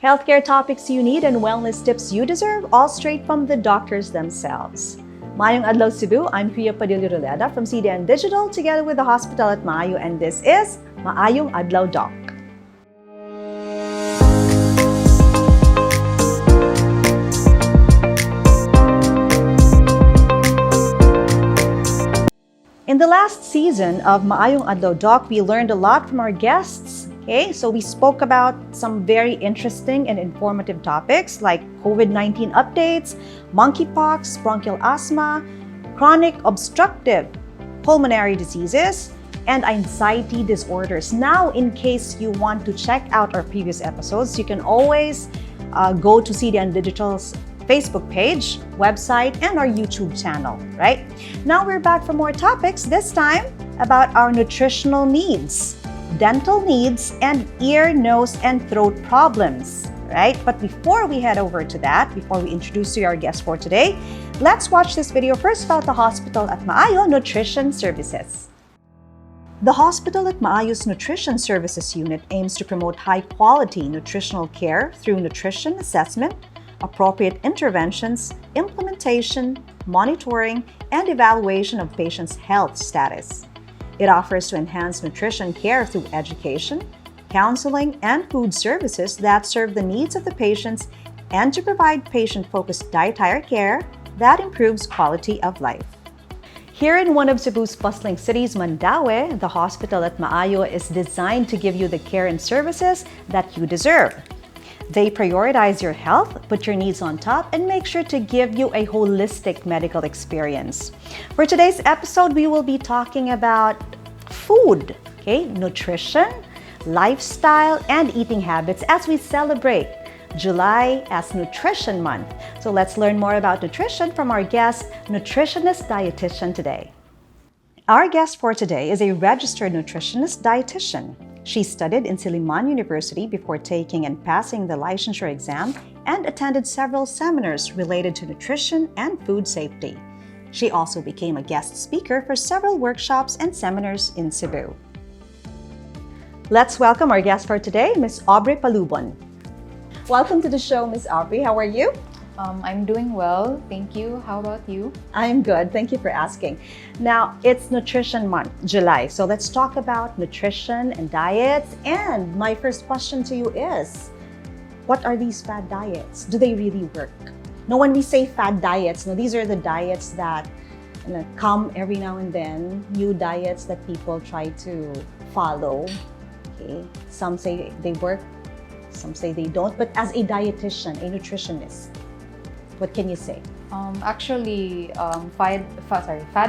Healthcare topics you need and wellness tips you deserve, all straight from the doctors themselves. Maayong Adlaw, Cebu. I'm Pia Padilla-Roleda from CDN Digital, together with the hospital at Maayo, and this is Maayong Adlaw Doc. In the last season of Maayong Adlaw Doc, we learned a lot from our guests. Okay, so we spoke about some very interesting and informative topics like COVID-19 updates, monkeypox, bronchial asthma, chronic obstructive pulmonary diseases, and anxiety disorders. Now, in case you want to check out our previous episodes, you can always go to CDN Digital's Facebook page, website, and our YouTube channel, right? Now we're back for more topics, this time about our nutritional needs, dental needs, and ear, nose, and throat problems, right? But before we head over to that, before we introduce you our guest for today, let's watch this video first about the hospital at Maayo Nutrition Services. The hospital at Maayo's Nutrition Services Unit aims to promote high-quality nutritional care through nutrition assessment, appropriate interventions, implementation, monitoring, and evaluation of patients' health status. It offers to enhance nutrition care through education, counseling, and food services that serve the needs of the patients, and to provide patient-focused dietary care that improves quality of life. Here in one of Cebu's bustling cities, Mandaue, the hospital at Maayo is designed to give you the care and services that you deserve. They prioritize your health, put your needs on top, and make sure to give you a holistic medical experience. For today's episode, we will be talking about food, okay, nutrition, lifestyle, and eating habits as we celebrate July as Nutrition Month. So let's learn more about nutrition from our guest, nutritionist dietitian today. Our guest for today is a registered nutritionist dietitian. She studied in Silliman University before taking and passing the licensure exam and attended several seminars related to nutrition and food safety. She also became a guest speaker for several workshops and seminars in Cebu. Let's welcome our guest for today, Ms. Aubrey Palubon. Welcome to the show, Ms. Aubrey. How are you? I'm doing well, thank you. How about you? I'm good. Thank you for asking. Now, it's Nutrition Month, July. So let's talk about nutrition and diets. And my first question to you is, what are these fad diets? Do they really work? Now, when we say fad diets, these are the diets that come every now and then, new diets that people try to follow. Okay. Some say they work, some say they don't. But as a dietitian, a nutritionist, what can you say? Fad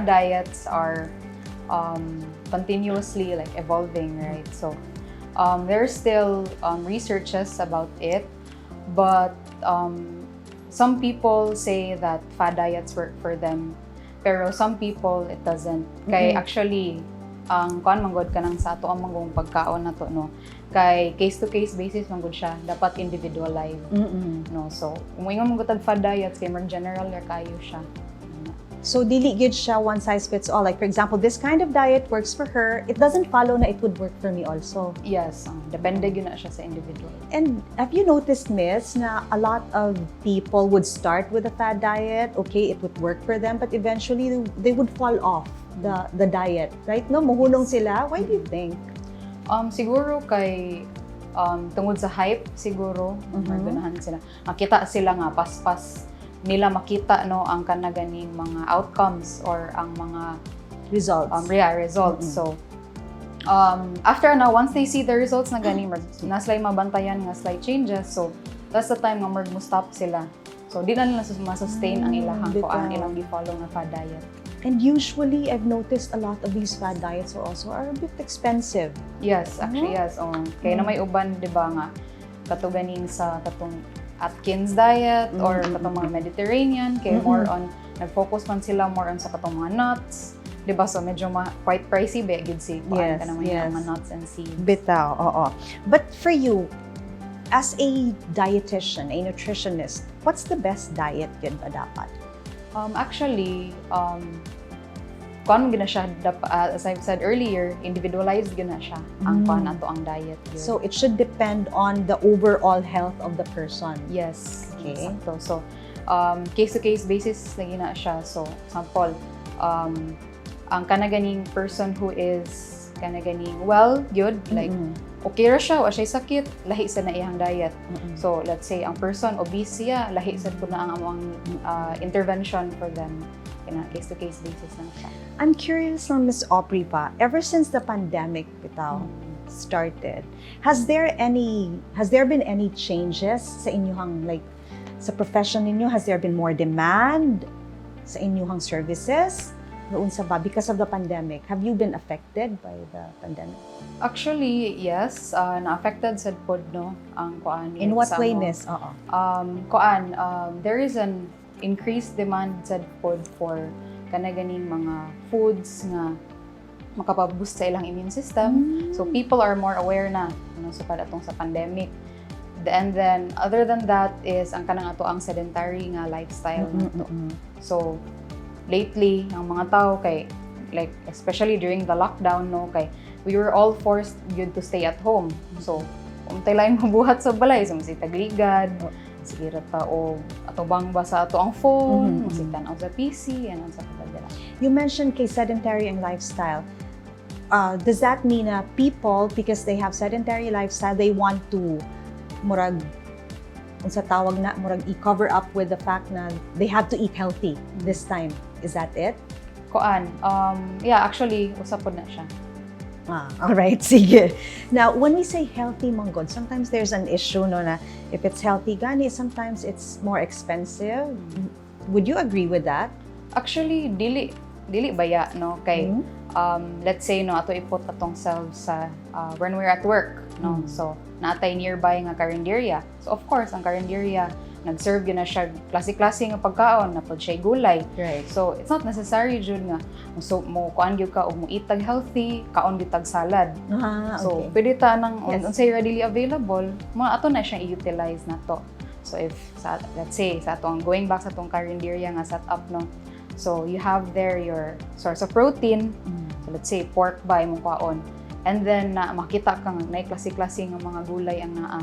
diets are continuously evolving, right? So there's still researches about it, but some people say that fad diets work for them, pero some people it doesn't. Kay actually ang kuan manggod kanang sa ato ang manggong pagkaon nato no, kay case to case basis manggod siya, dapat individualized. No, so umingon manggod tag fad diets kay more general kayo siya. So dili gyud siya one size fits all. Like for example, this kind of diet works for her, it doesn't follow na it would work for me also. Yes, depende gyud na siya sa individual. And have you noticed, Miss, na a lot of people would start with a fad diet, okay, it would work for them, but eventually they would fall off the diet, right? No, muhunong sila. Why do you think? Siguro kay tungod sa hype siguro, ganahan sila. Makita sila nga paspas nila makita no ang kanaganing mga outcomes or ang mga results. Results. So after na once they see the results na gani na sila mabantayan nga slight changes, so that's the time nga mo stop sila. So di na nila ma-sustain ang ilahang ilang gi-follow nga fad diet. And usually, I've noticed a lot of these fad diets are a bit expensive. Yes, actually, yes. Kaya na may uban, di ba nga, katuganing sa katong Atkins diet or katong mga Mediterranean, kaya more on, nag-focus man sila more on sa katong mga nuts. Di ba? So, medyo quite pricey ba, gid si kuan ka naman yung mga nuts and seeds. Bitaw, oo. But for you, as a dietitian, a nutritionist, what's the best diet yun ba dapat? kuan gina siya as I've said earlier, individualized gina siya ang kuan ato ang diet yun. So it should depend on the overall health of the person. Yes, Okay. exacto. So case to case basis na gina siya. So example, ang kanaganing person who is kanaganing well, good, like okay ra siya, wa siya sakit, lahi sa na iyang diet. So let's say ang person obese siya, lahi sa po na ang among intervention for them. Case to case basis lang siya. I'm curious on Miss Aubrey pa, ever since the pandemic bitaw started, has there been any changes sa inyong like sa profession ninyo? Has there been more demand sa inyong services? Noon sa ba because of the pandemic? Have you been affected by the pandemic? Actually, yes, na-affected sad pod no ang kuan. In what way, Miss? Oo. There is an increased demand sad pod for kanaganing mga foods nga makapaboost sa ilang immune system. So people are more aware na sa padatong sa pandemic. And then other than that is ang kanang ato ang sedentary nga lifestyle nato. So lately ang mga tao kay like especially during the lockdown no kay we were all forced good to stay at home. So untay lang mabuhat sa balay so masitagligad. Sige ta o atubang ba sa ato ang phone, masitan-aw sa PC, and sa kabadala. You mentioned kay sedentary and lifestyle. Does that mean na people, because they have sedentary lifestyle, they want to murag unsa tawag na murag i-cover up with the fact na they have to eat healthy this time? Is that it? Yeah, actually usap pod na siya. All right, sige. Now, when we say healthy manggod, sometimes there's an issue no na if it's healthy gani, sometimes it's more expensive. Would you agree with that? Actually, dili baya no kay let's say no ato ipot atong selves sa when we're at work no. So natay nearby nga karinderya. So of course, ang karinderya nag-serve yun na siya klase-klase nga pagkaon na pod siya gulay. Right. So it's not necessary jud nga so mo kuan gyud ka og mo itag healthy, kaon gyud tag salad. Okay. So pwede ta nang Yes. unsay readily available, mo ato na siya i-utilize nato. So if let's say sa atong going back sa atong karinderya nga setup no. So you have there your source of protein. So let's say pork ba imong kaon. And then makita ka nga nay klase-klase nga mga gulay ang naa.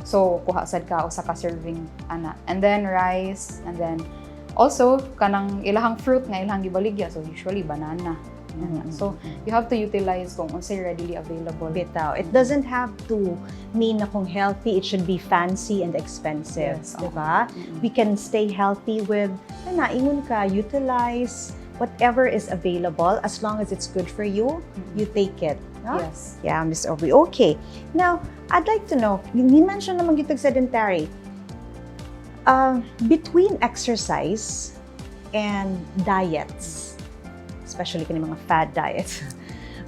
So kuha sad ka usa ka serving ana. And then rice, and then also kanang ilahang fruit nga ilahang gibaligya. So usually banana. So you have to utilize kung unsay readily available. Bitaw. It doesn't have to mean na kung healthy, it should be fancy and expensive. Yes, Diba? We can stay healthy with, naingon ka, utilize whatever is available as long as it's good for you, you take it. No? Yes. Yeah, Miss Aubrey. Okay. Now, I'd like to know, you mentioned naman gitag sedentary. Between exercise and diets, especially kani mga fad diets.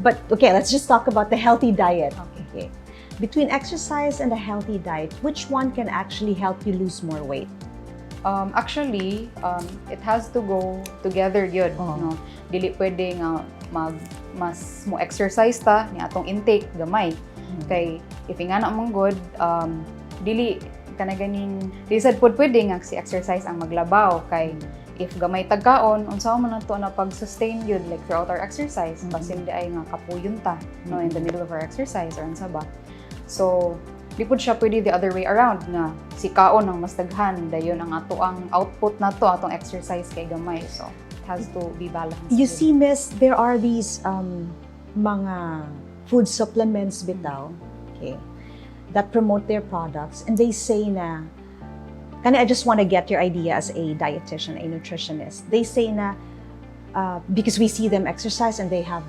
But okay, let's just talk about the healthy diet. Okay. Between exercise and a healthy diet, which one can actually help you lose more weight? Actually, it has to go together yun. No? Dili pwede nga mas mo exercise ta ni atong intake gamay. Kay if nga na mong good, dili sad pod pwede nga si exercise ang maglabaw kay if gamay tagkaon unsa man nato na pag-sustain yun like throughout our exercise basin di ay nga kapuyon ta no in the middle of our exercise or unsa ba. So di pud siya pwede the other way around nga si kaon ang mas daghan dayon ang ato ang output nato atong exercise kay gamay. So it has to be balanced. You see, Miss, there are these mga food supplements bitaw, okay, that promote their products and they say na I just want to get your idea as a dietitian, a nutritionist. They say na because we see them exercise and they have,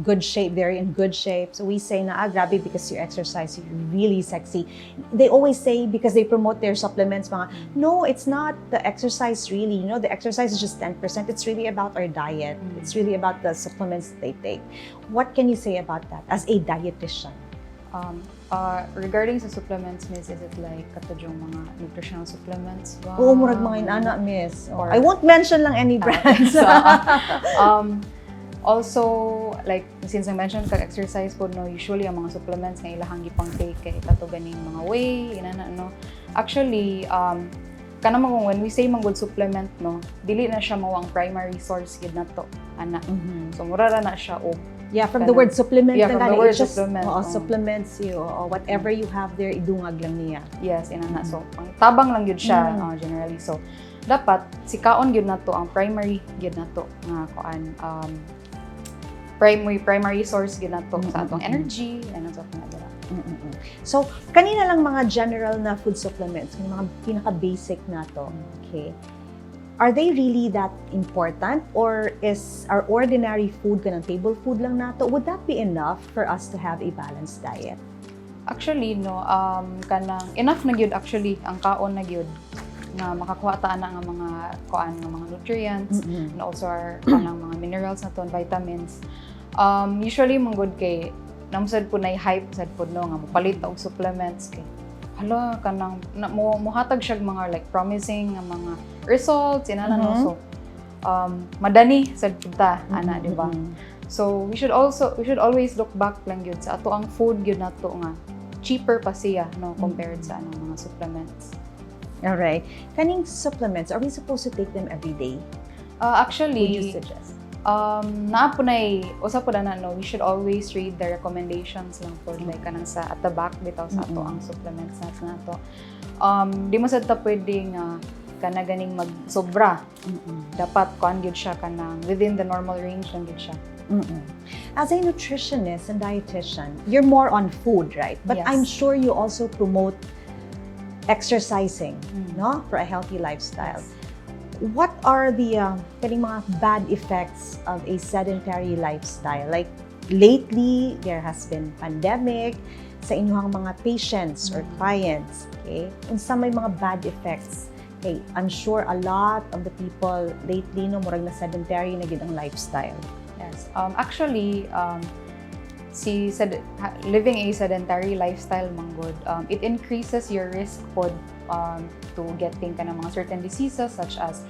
good shape, they're in good shape. So we say na, grabe because you exercise, you're really sexy. They always say because they promote their supplements, no, it's not the exercise really. The exercise is just 10%. It's really about our diet. It's really about the supplements that they take. What can you say about that as a dietitian? Regarding sa supplements, Miss, is it like katudjong mga nutritional supplements ba? Oo, murag mga inana, Miss. I won't mention lang any brands. Also, like, since I mentioned kag-exercise po, no, usually ang mga supplements nga ilahang gipang take kay kato ganing mga whey, inana, no. Actually, kanang when we say manggod supplement no, dili na siya mao ang primary source gid nato ana. So mura ra na siya og yeah, from the word supplement yeah, na from the gani, word it's just, supplement, supplements you or whatever you have there idungag lang niya. Yes, inana. So pang tabang lang gyud siya generally. So dapat sikaon gyud nato ang primary gyud nato nga kuan primary source gyud nato sa atong energy and sa atong dala. So, kanina lang mga general na food supplements, yung mga pinaka-basic na to, okay? Are they really that important? Or is our ordinary food, kanang table food lang nato, would that be enough for us to have a balanced diet? Actually, no, kanang enough na gyud actually ang kaon na gyud na makakuha ta na nga mga kuan nga mga nutrients and also our kanang mga minerals na to, vitamins. Usually manggod kay namsad po na hype sad po no nga mopalit og supplements kay hala kanang mohatag siya mga like promising nga mga results inana no, so madani sad pud ta ana di ba? So we should always look back lang gyud sa ato ang food gyud nato nga cheaper pa siya no compared sa anong mga supplements. All right, kaning supplements, are we supposed to take them every day? Actually, would you suggest? Naa po na usa po na no, we should always read the recommendations lang po like kanang sa at the back bitaw sa ato ang supplements na to. Di mo sad ta pwedeng kana ganing magsobra. Dapat kuan gyud siya kanang within the normal range lang gyud siya. As a nutritionist and dietitian, you're more on food, right? But Yes. I'm sure you also promote exercising, no, for a healthy lifestyle. Yes. What are the mga bad effects of a sedentary lifestyle? Like lately, there has been pandemic sa inyong mga patients or clients. Okay, unsa may mga bad effects? Okay, I'm sure a lot of the people lately no murag na sedentary na gid ang lifestyle. Yes. Actually, living a sedentary lifestyle manggod, it increases your risk pod to getting ka ng mga certain diseases such as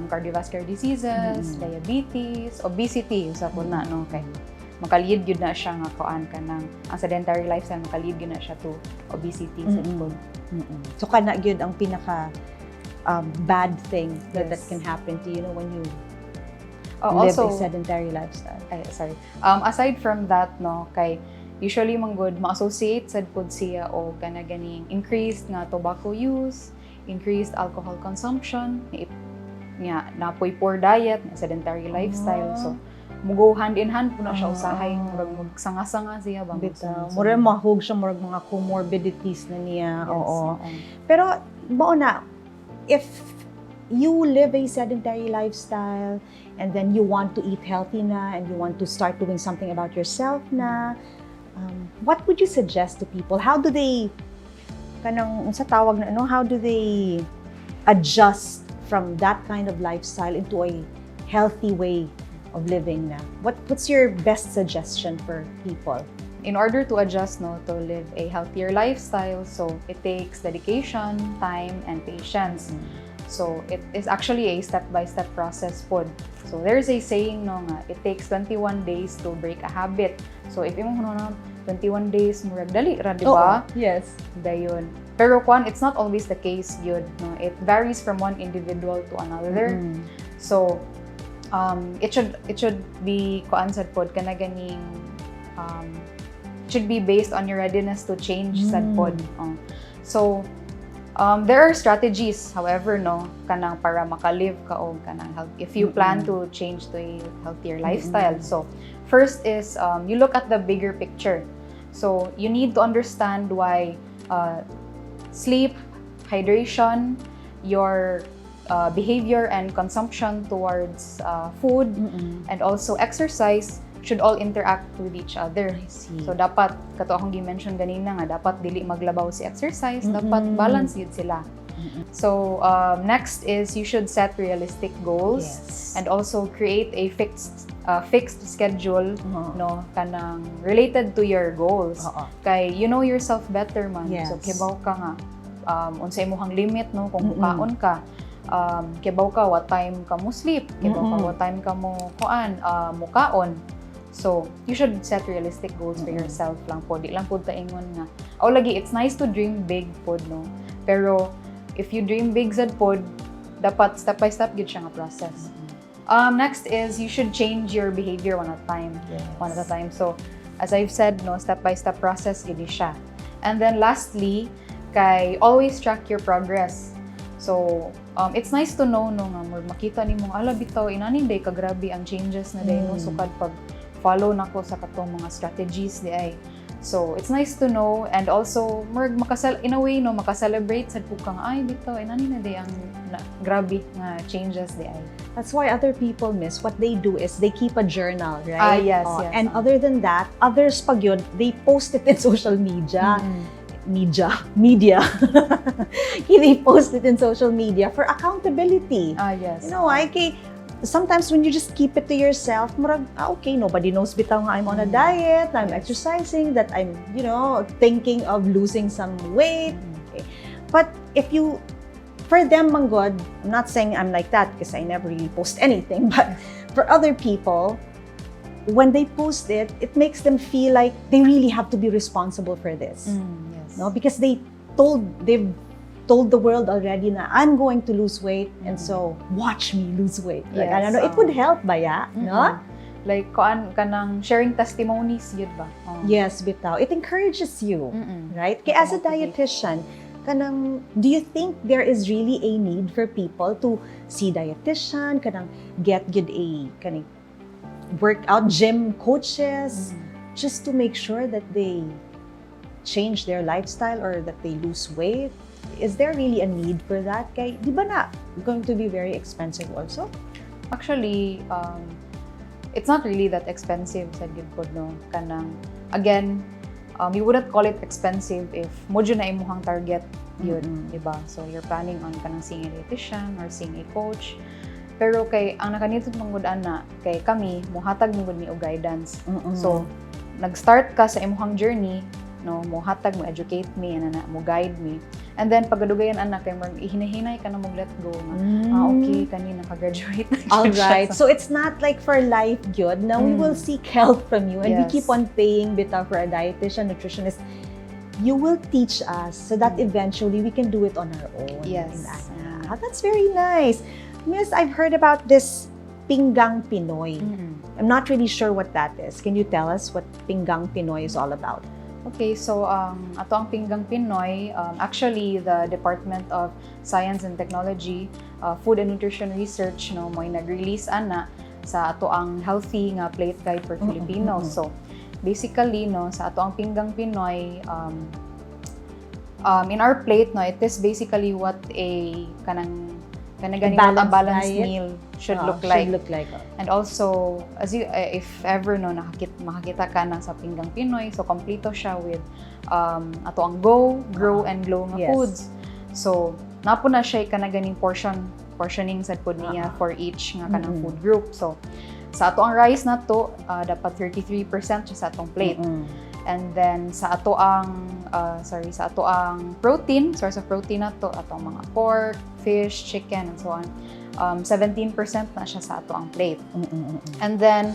cardiovascular diseases, diabetes, obesity, usa po na, no? Kay makaliyid yun na siya nga kuan ka ng ang sedentary lifestyle, makaliyid yun na siya to obesity sa pod. So kana gyud ang pinaka bad thing that Yes. can happen to you know when you live a sedentary lifestyle. Aside from that, no, kay usually manggod ma-associate sad pod siya o kana ganing increased nga tobacco use, increased alcohol consumption, nga napoy poor diet, na sedentary lifestyle. So mugo hand in hand po na siya usahay, murag magsanga-sanga siya bang Bitaw. Murag mahug siya murag mga comorbidities na niya. Yes. Oo. Pero mao na if you live a sedentary lifestyle and then you want to eat healthy na and you want to start doing something about yourself na, what would you suggest to people? How do they sa tawag na ano, how do they adjust from that kind of lifestyle into a healthy way of living na? What's your best suggestion for people? In order to adjust no to live a healthier lifestyle, so it takes dedication, time and patience. So it is actually a step-by-step process pod. So there's a saying no nga, it takes 21 days to break a habit. So if imong no 21 days murag dali ra di ba? Yes. Dayon. Pero kwan, it's not always the case yun, no? It varies from one individual to another. So it should be kuan sad pod kana ganing should be based on your readiness to change sad pod. So there are strategies, however, no, kanang para makalive ka og kanang health. If you plan to change to a healthier lifestyle, so first is you look at the bigger picture. So you need to understand why sleep, hydration, your behavior and consumption towards food, and also exercise should all interact with each other. So dapat kato akong gi-mention ganina nga dapat dili maglabaw si exercise, dapat balance yun sila. So next is you should set realistic goals and also create a fixed schedule no kanang related to your goals. Kay you know yourself better man. So kibaw ka nga unsay imong limit no kung mukaon ka. Kibaw ka what time ka mo sleep, kibaw ka what time ka mo mukaon. So, you should set realistic goals for yourself lang po. Di lang po taingon nga. O lagi, it's nice to dream big po, no? Pero, if you dream big sad pod, dapat step by step gid siya nga process. Next is you should change your behavior one at a time. Yes. One at a time. So, as I've said, no, step by step process gid siya. And then lastly, kay always track your progress. So, it's nice to know no nga makita nimo ala bitaw inani day kagrabe ang changes na day no sukad pag follow nako sa katong mga strategies di ay. So, it's nice to know and also in a way no makaselebrate sad pug kang ay bitaw inani na day ang grabe nga changes di ay. That's why other people, miss, what they do is they keep a journal, right? Yes. And other than that, others pag yun, they post it in social media. Media. They post it in social media for accountability. Yes. You know, sometimes when you just keep it to yourself, murag, okay, nobody knows bitaw nga I'm on a diet, I'm exercising, that I'm, thinking of losing some weight. Okay. But for them, manggod, I'm not saying I'm like that because I never really post anything, but for other people, when they post it, it makes them feel like they really have to be responsible for this. Yes. No, because they've told the world already na I'm going to lose weight, and so watch me lose weight. Like, Yes, I don't know, it would help ba ya? No? Like kanang sharing testimonies yun ba? Yes, bitaw. It encourages you, right? Kaya as a dietitian, do you think there is really a need for people to see dietitian, get good workout gym coaches, just to make sure that they change their lifestyle or that they lose weight? Is there really a need for that? Kaya, di ba na going to be very expensive also? Actually, it's not really that expensive, said good po, no? Again, you wouldn't call it expensive if modyo na imuhang target yun, diba? So, you're planning on seeing a dietitian or seeing a coach. Pero ang nakanitot manggudaan na, kay kami, muhatag mong ni o guidance. So, nag-start ka sa imuhang journey, no, muhatag mo educate me, mo guide me. And then, pagadugayan anak, kay hinahinay ka na let go. Okay, kanina naka-graduate na. Alright, so it's not like for life good. Now, we will seek help from you and we keep on paying bitaw for a dietitian, nutritionist. You will teach us so that eventually we can do it on our own. Yes. That's very nice. Miss, I've heard about this Pinggang Pinoy. I'm not really sure what that is. Can you tell us what Pinggang Pinoy is all about? Okay, so ato ang Pinggang Pinoy, actually the Department of Science and Technology, Food and Nutrition Research, no, mo'y nag-release ana sa ato ang healthy nga plate guide for Filipinos. So basically, no, sa ato ang Pinggang Pinoy, in our plate, no, it is basically what a balanced meal should look like. And also, if ever no makakita ka na sa Pinggang Pinoy, so kompleto siya with ato ang grow and glow nga foods. So napo na siya ganing portioning sad pod niya for each nga kanang food group. So sa ato ang rice na to, dapat 33% siya sa atong plate. And then sa ato ang protein, source of protein na to, atong mga pork, fish, chicken, and so on. 17% na siya sa ato ang plate. And then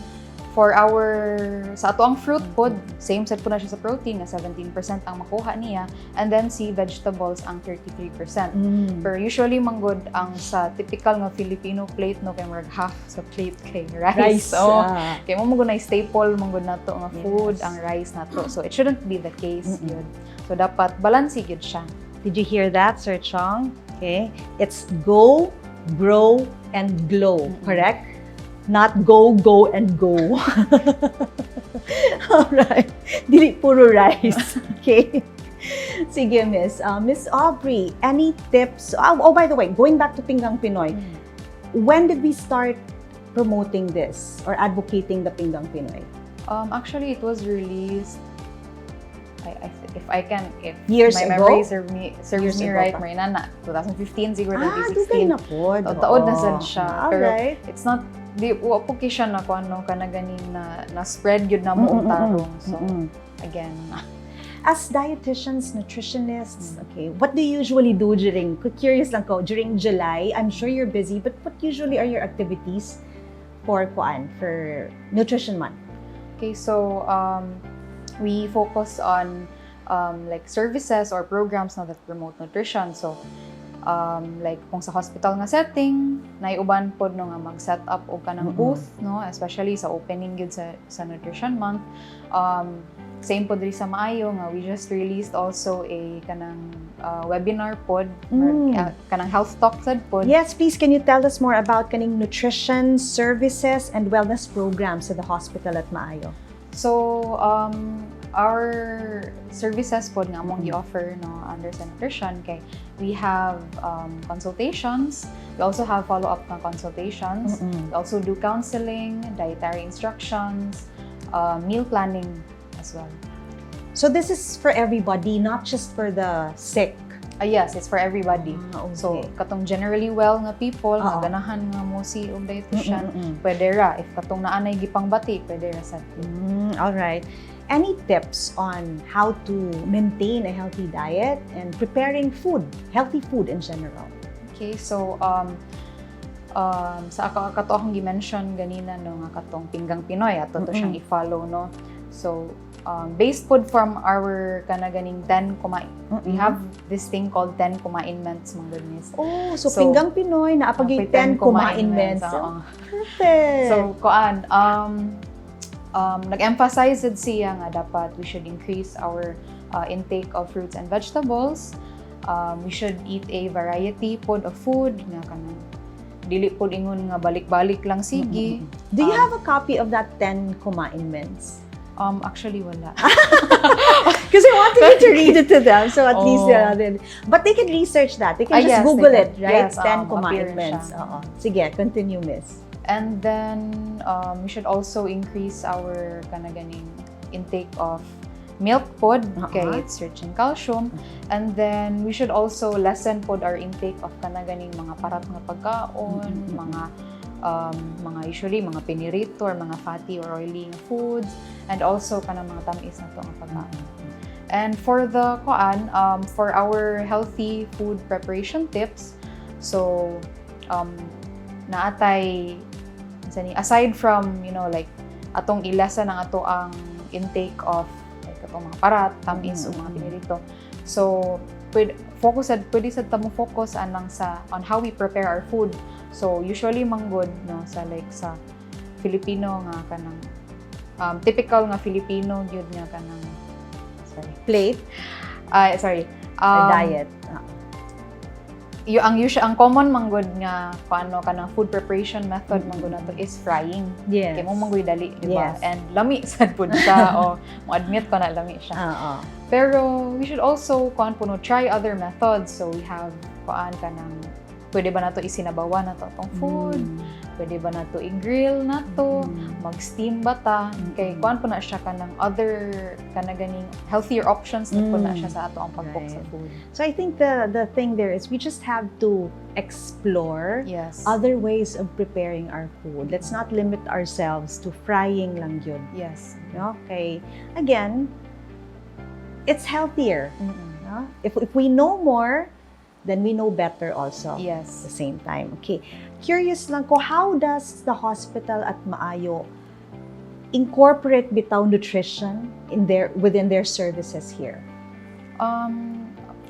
sa ato ang fruit pod, same set po na siya sa protein, na 17% ang makuha niya. And then si vegetables ang 33%. Pero usually manggod ang sa typical nga Filipino plate, no, kay marag half sa plate kay rice. So, kay mo na staple manggod na to nga food, ang rice na to. So it shouldn't be the case yun. So dapat balanse yun siya. Did you hear that, Sir Chong? Okay, it's go, grow, and glow, correct? Not go, and go. Alright. Dili puro rice. Okay. Sige, Miss. Miss Aubrey, any tips? Oh, by the way, going back to Pinggang Pinoy, when did we start promoting this or advocating the Pinggang Pinoy? Actually, it was released, if years my ago? memory serves me right, Marinana, 2015 siguro, 2016. Dugay na po. Taod na sad siya. Pero Alright. it's not, wa po siya na kung ano, ganin na spread yun na mo tarong. So, again. As dietitians, nutritionists, okay, what do you usually do curious lang ko, during July? I'm sure you're busy, but what usually are your activities for Nutrition Month? Okay, so we focus on like services or programs now that promote nutrition. So Like kung sa hospital nga setting, naiuban pod no nga mag-set up og kanang booth, no, especially sa opening gyud sa Nutrition Month. Same pod diri sa Maayo nga we just released also a kanang webinar pod, or kanang health talk sad pod. Yes, please, can you tell us more about kaning nutrition services and wellness programs sa the hospital at Maayo? So, our services pod nga among i-offer no under sa nutrition kay we have consultations, we also have follow-up na consultations, we also do counseling, dietary instructions, meal planning as well. So this is for everybody, not just for the sick. Yes, it's for everybody. Okay. So, katong generally well nga people, nga ganahan nga mo si og dietitian, pwede ra. If katong naanay gipang bati, pwede ra sad. All right. Any tips on how to maintain a healthy diet and preparing food, healthy food in general? Okay, so sa kato akong gi-mention ganina no nga katong pinggang Pinoy ato to siyang i-follow no. So based food from our ganing 10 kumain. We have this thing called 10 kumainments, mga goodness. Oh, so pinggang Pinoy na apagay 10 kumainments. Perfect. So nag-emphasize siya nga dapat we should increase our intake of fruits and vegetables. We should eat a variety pod of food nga kanang dili pod ingon nga balik-balik lang sige. Do you have a copy of that 10 kumainments? Actually, wala. Because I wanted you to read it to them, so at least but they can research that. They can just Google it, right? Yes, 10 commandments. Sige, continue, miss. And then, we should also increase our ganing intake of milk pod, okay, it's rich in calcium. And then, we should also lessen pod our intake of ganing mga parat nga pagkaon, mga usually mga pinirito or mga fatty or oily nga foods, and also kanang mga tamis na to ang pagkaon. And for the for our healthy food preparation tips, so naatay aside from like atong ilasa ng ato ang intake of like atong mga parat, tamis o mga pinirito. So pwede sa tamong focus on how we prepare our food. So usually manggod no sa Filipino nga kanang typical nga Filipino gyud nga kanang plate. Diet. Ang common manggod nga paano kanang food preparation method manggod nato is frying. Yes. Kay mo manggoy dali, di ba? Yes. And lami sad pud siya o mo admit ko na lami siya. Pero we should also try other methods. So we have kanang pwede ba nato isinabawan nato atong food? Pwede ba nato i-grill nato? Mag-steam ba ta? Kay po na siya kanang other ganing healthier options na po na siya sa ato ang pag-cook sa food. So I think the thing there is we just have to explore other ways of preparing our food. Let's not limit ourselves to frying lang yun. Yes. Okay. Again, it's healthier. If we know more, then we know better also. Yes. At the same time. Okay. Curious lang ko, how does the hospital at Maayo incorporate bitaw nutrition within their services here?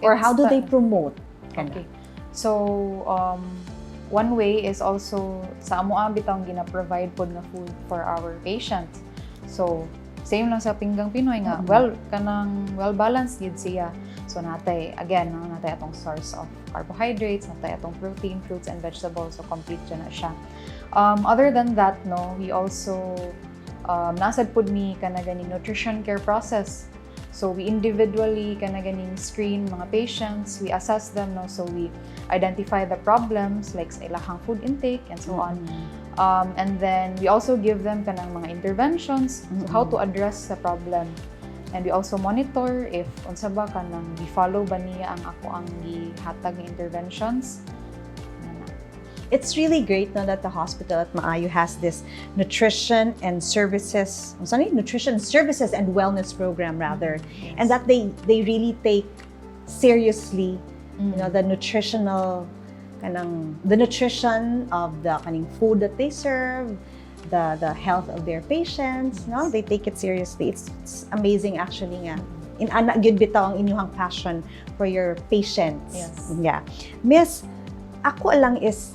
Or how do they promote? Okay. So, one way is also sa amo bitaw gina-provide pod nga food for our patients. So, same lang sa pinggang Pinoy nga, kanang well-balanced gid siya. So natay atong source of carbohydrates, natay atong protein, fruits and vegetables, so complete na siya. Other than that, no, we also nasad pud mi ganing nutrition care process. So we individually ganing screen mga patients, we assess them, no, so we identify the problems like sa ilahang food intake and so on. And then we also give them kanang mga interventions so how to address the problem. And we also monitor if unsa ba kanang gi-follow ba niya ang ako ang gihatag nga interventions. It's really great now that the hospital at Maayo has this nutrition services and wellness program rather, and that they really take seriously the nutrition of the food that they serve, the health of their patients. No, they take it seriously. It's amazing actually nga. in ana gyud bitaw ang inyong passion for your patients. Yes. Yeah. Miss, ako lang is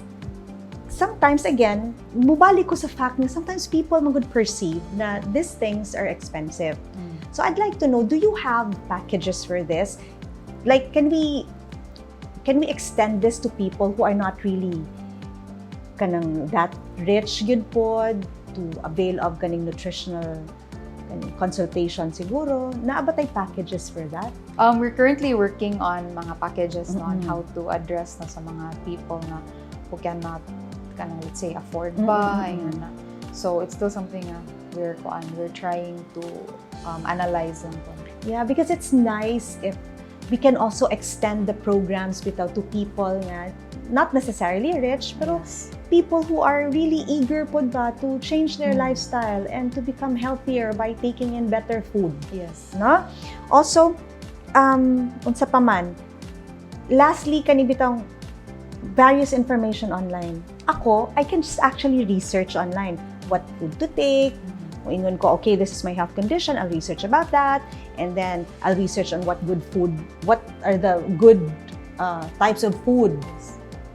sometimes again, mubalik ko sa fact na sometimes people would perceive na these things are expensive. So I'd like to know, do you have packages for this? Like, can we extend this to people who are not really kanang that rich good pod to avail of kaning nutritional consultation siguro? Naa ba tay packages for that? We're currently working on mga packages on how to address na sa mga people na who cannot let's say afford ba ayan na. So it's still something we're trying to analyze lang po. Yeah, because it's nice if we can also extend the programs without to people na not necessarily rich, pero people who are really eager po ba to change their lifestyle and to become healthier by taking in better food. Yes. No? Also, unsa pa man, lastly, kanibitang various information online. Ako, I can just actually research online what food to take. Kung ingon ko, okay, this is my health condition, I'll research about that. And then, I'll research on what are the good types of food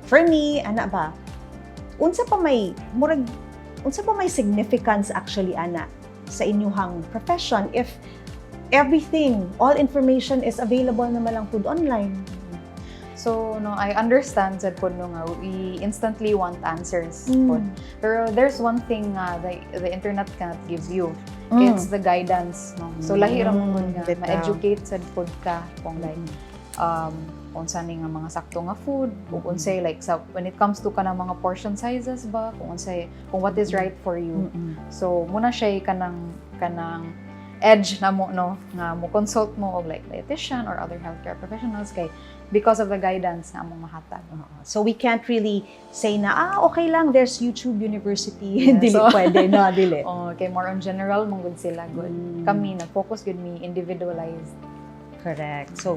for me, ana ba? Unsa pa may significance actually, ana, sa inyong profession if all information is available naman lang food online? So, no, I understand that po no nga, we instantly want answers po. Pero there's one thing the internet cannot give you. It's the guidance, no. So lahi ra mo nga ma-educate sad pod ka kung like unsa ni nga mga sakto nga food, kung unsay like when it comes to kanang mga portion sizes ba, kung what is right for you. So muna siya kanang edge na mo no nga mo consult mo og like dietitian or other healthcare professionals kay because of the guidance na among mahatag. So we can't really say na okay lang there's YouTube University. Yeah, Dili so, pwede na dili. Okay, more on general mong good sila good. Kami nag-focus good me individualized. Correct. So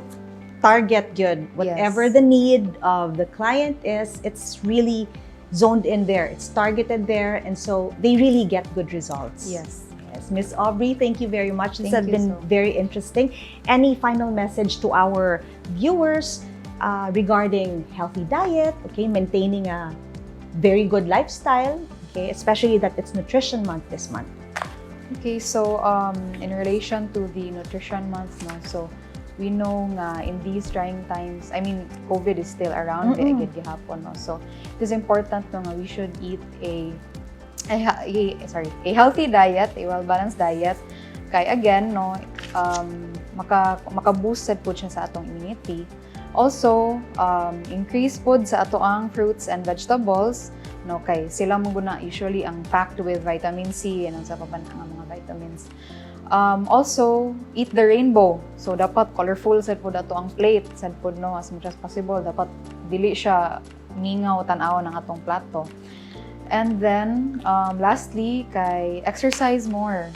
target good whatever the need of the client is, it's really zoned in there. It's targeted there, and so they really get good results. Yes. Miss Aubrey, thank you very much. This has Thank you been very interesting. Any final message to our viewers regarding healthy diet, okay, maintaining a very good lifestyle, okay, especially that it's Nutrition Month this month? Okay, so in relation to the Nutrition Month, no, so we know nga in these trying times, I mean, COVID is still around, gihapon, no, so it is important no, nga we should eat a healthy diet, a well-balanced diet. Kay again, no, maka-boost po siya sa atong immunity. Also, increase po sa atoang fruits and vegetables, no, kay sila mo guna usually ang packed with vitamin C and ang sa paban ang mga vitamins. Also, eat the rainbow. So dapat colorful sad po dato ang plate, sad po no, as much as possible dapat dili siya ngingaw tan-aw ng atong plato. And then, lastly, kay exercise more.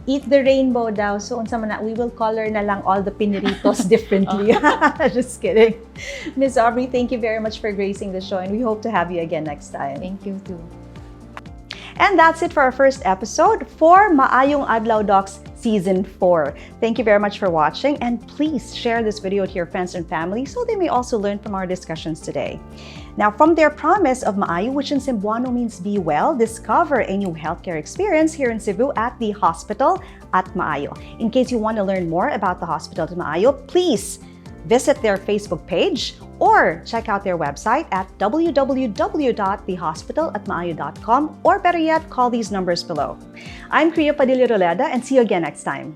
Eat the rainbow daw. So, unsa man na, we will color na lang all the piniritos differently. Just kidding. Ms. Aubrey, thank you very much for gracing the show, and we hope to have you again next time. Thank you too. And that's it for our first episode for Maayong Adlaw Docs Season 4. Thank you very much for watching, and please share this video to your friends and family so they may also learn from our discussions today. Now, from their promise of Maayo, which in Cebuano means be well, discover a new healthcare experience here in Cebu at the hospital at Maayo. In case you want to learn more about the hospital at Maayo, please visit their Facebook page or check out their website at www.thehospitalatmaayo.com, or better yet, call these numbers below. I'm Kriya Padilla Roleda, and see you again next time.